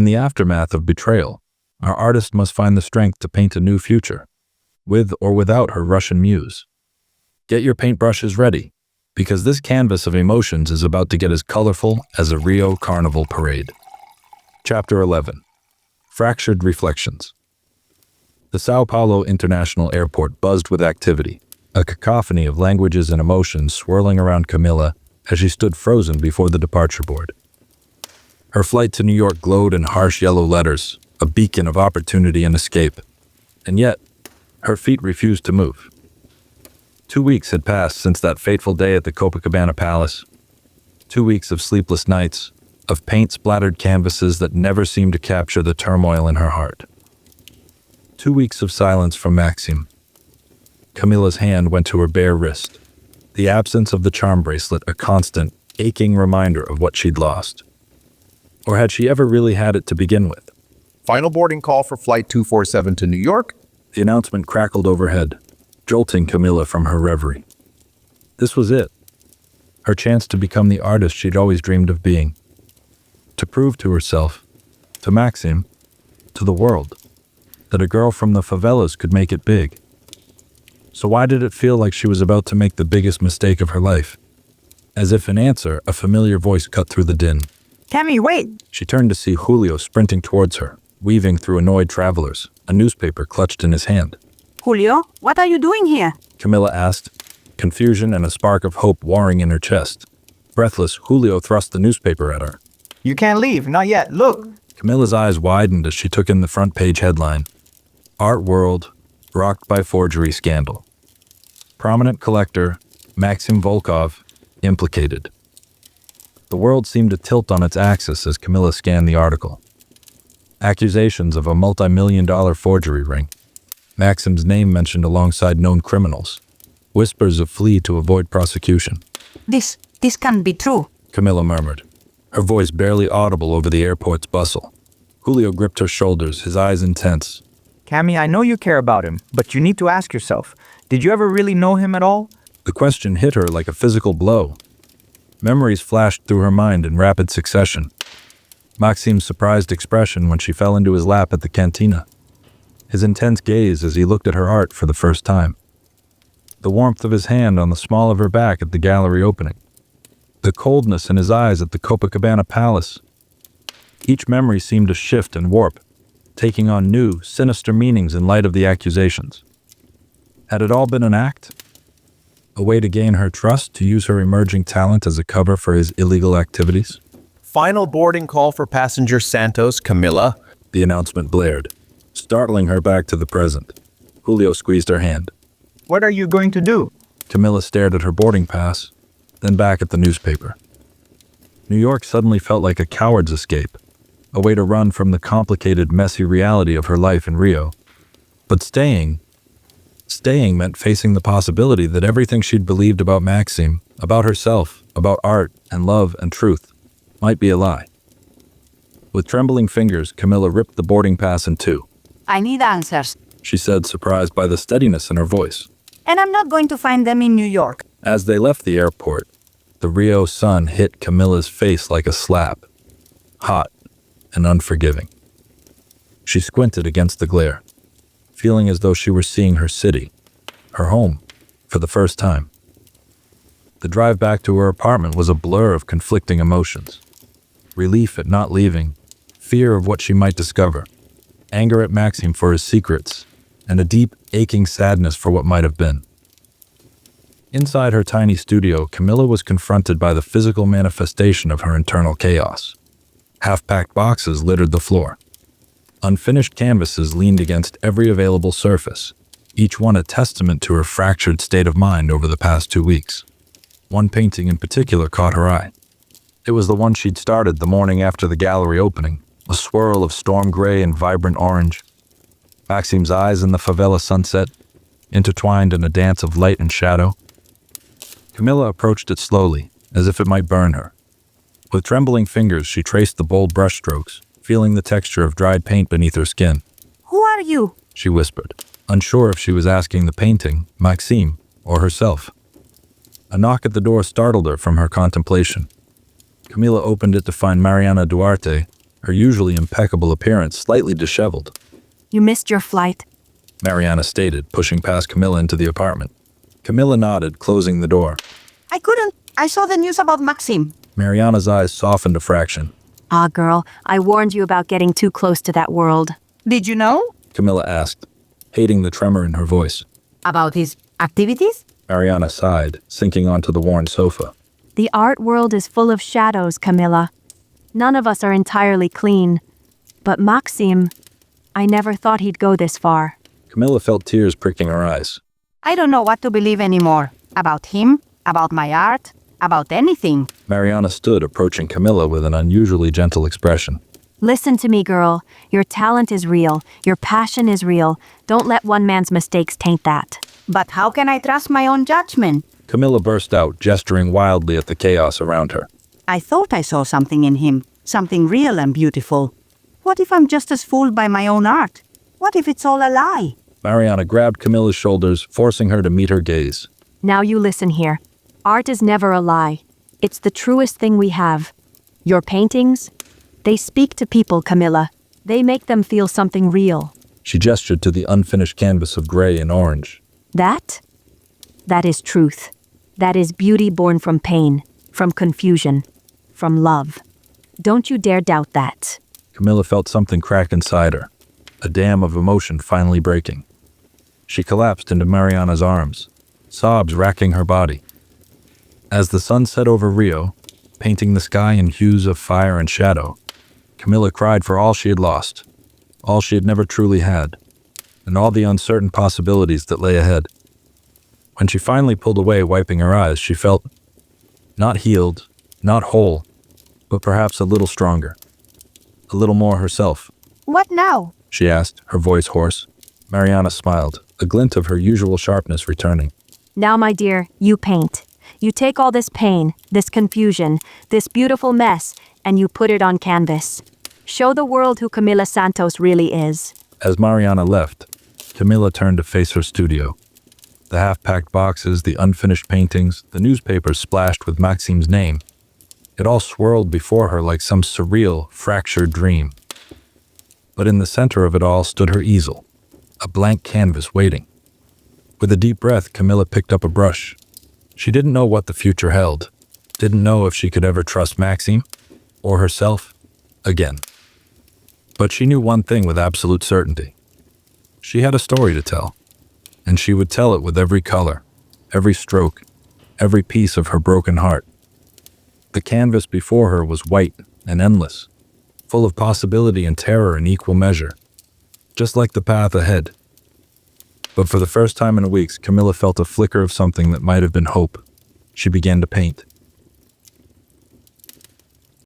In the aftermath of betrayal, our artist must find the strength to paint a new future, with or without her Russian muse. Get your paintbrushes ready, because this canvas of emotions is about to get as colorful as a Rio Carnival parade. Chapter 11. Fractured Reflections. The Sao Paulo International Airport buzzed with activity, a cacophony of languages and emotions swirling around Camila as she stood frozen before the departure board. Her flight to New York glowed in harsh yellow letters, a beacon of opportunity and escape. And yet, her feet refused to move. 2 weeks had passed since that fateful day at the Copacabana Palace. 2 weeks of sleepless nights, of paint-splattered canvases that never seemed to capture the turmoil in her heart. 2 weeks of silence from Maxim. Camila's hand went to her bare wrist, the absence of the charm bracelet a constant, aching reminder of what she'd lost. Or had she ever really had it to begin with? Final boarding call for Flight 247 to New York. The announcement crackled overhead, jolting Camila from her reverie. This was it. Her chance to become the artist she'd always dreamed of being. To prove to herself, to Maxim, to the world, that a girl from the favelas could make it big. So why did it feel like she was about to make the biggest mistake of her life? As if in answer, a familiar voice cut through the din. Cammy, wait! She turned to see Julio sprinting towards her, weaving through annoyed travelers, a newspaper clutched in his hand. Julio, what are you doing here? Camila asked, confusion and a spark of hope warring in her chest. Breathless, Julio thrust the newspaper at her. You can't leave, not yet, look! Camila's eyes widened as she took in the front page headline. Art World, rocked by forgery scandal. Prominent collector, Maxim Volkov, implicated. The world seemed to tilt on its axis as Camila scanned the article. Accusations of a multi-million-dollar forgery ring. Maxim's name mentioned alongside known criminals. Whispers of flee to avoid prosecution. This can't be true. Camila murmured, her voice barely audible over the airport's bustle. Julio gripped her shoulders, his eyes intense. Cammy, I know you care about him, but you need to ask yourself, did you ever really know him at all? The question hit her like a physical blow. Memories flashed through her mind in rapid succession. Maxim's surprised expression when she fell into his lap at the cantina. His intense gaze as he looked at her art for the first time. The warmth of his hand on the small of her back at the gallery opening. The coldness in his eyes at the Copacabana Palace. Each memory seemed to shift and warp, taking on new, sinister meanings in light of the accusations. Had it all been an act? A way to gain her trust, to use her emerging talent as a cover for his illegal activities? Final boarding call for passenger Santos, Camila. The announcement blared, startling her back to the present. Julio squeezed her hand. What are you going to do? Camila stared at her boarding pass, then back at the newspaper. New York suddenly felt like a coward's escape, a way to run from the complicated, messy reality of her life in Rio. But staying meant facing the possibility that everything she'd believed about Maxim, about herself, about art and love and truth, might be a lie. With trembling fingers, Camila ripped the boarding pass in two. I need answers. She said, surprised by the steadiness in her voice. And I'm not going to find them in New York. As they left the airport, the Rio sun hit Camila's face like a slap, hot and unforgiving. She squinted against the glare, feeling as though she were seeing her city, her home, for the first time. The drive back to her apartment was a blur of conflicting emotions. Relief at not leaving, fear of what she might discover, anger at Maxim for his secrets, and a deep, aching sadness for what might have been. Inside her tiny studio, Camila was confronted by the physical manifestation of her internal chaos. Half-packed boxes littered the floor. Unfinished canvases leaned against every available surface, each one a testament to her fractured state of mind over the past 2 weeks. One painting in particular caught her eye. It was the one she'd started the morning after the gallery opening, a swirl of storm gray and vibrant orange. Maxim's eyes in the favela sunset, intertwined in a dance of light and shadow. Camila approached it slowly, as if it might burn her. With trembling fingers, she traced the bold brushstrokes, feeling the texture of dried paint beneath her skin. Who are you? She whispered, unsure if she was asking the painting, Maxim, or herself. A knock at the door startled her from her contemplation. Camila opened it to find Mariana Duarte, her usually impeccable appearance slightly disheveled. You missed your flight. Mariana stated, pushing past Camila into the apartment. Camila nodded, closing the door. I couldn't. I saw the news about Maxim. Mariana's eyes softened a fraction. Ah, girl, I warned you about getting too close to that world. Did you know? Camila asked, hating the tremor in her voice. About his activities? Mariana sighed, sinking onto the worn sofa. The art world is full of shadows, Camila. None of us are entirely clean. But Maxim, I never thought he'd go this far. Camila felt tears pricking her eyes. I don't know what to believe anymore. About him, about my art, about anything. Mariana stood, approaching Camila with an unusually gentle expression. Listen to me, girl. Your talent is real. Your passion is real. Don't let one man's mistakes taint that. But how can I trust my own judgment? Camila burst out, gesturing wildly at the chaos around her. I thought I saw something in him, something real and beautiful. What if I'm just as fooled by my own art? What if it's all a lie? Mariana grabbed Camila's shoulders, forcing her to meet her gaze. Now you listen here. Art is never a lie. It's the truest thing we have. Your paintings, they speak to people, Camila. They make them feel something real. She gestured to the unfinished canvas of gray and orange. That is truth. That is beauty born from pain, from confusion, from love. Don't you dare doubt that. Camila felt something crack inside her, a dam of emotion finally breaking. She collapsed into Mariana's arms, sobs racking her body. As the sun set over Rio, painting the sky in hues of fire and shadow, Camila cried for all she had lost, all she had never truly had, and all the uncertain possibilities that lay ahead. When she finally pulled away, wiping her eyes, she felt not healed, not whole, but perhaps a little stronger, a little more herself. What now? She asked, her voice hoarse. Mariana smiled, a glint of her usual sharpness returning. Now, my dear, you paint. You take all this pain, this confusion, this beautiful mess, and you put it on canvas. Show the world who Camila Santos really is. As Mariana left, Camila turned to face her studio. The half-packed boxes, the unfinished paintings, the newspapers splashed with Maxim's name. It all swirled before her like some surreal, fractured dream. But in the center of it all stood her easel, a blank canvas waiting. With a deep breath, Camila picked up a brush. She didn't know what the future held, didn't know if she could ever trust Maxim, or herself, again. But she knew one thing with absolute certainty. She had a story to tell, and she would tell it with every color, every stroke, every piece of her broken heart. The canvas before her was white and endless, full of possibility and terror in equal measure, just like the path ahead. But for the first time in weeks, Camila felt a flicker of something that might have been hope. She began to paint.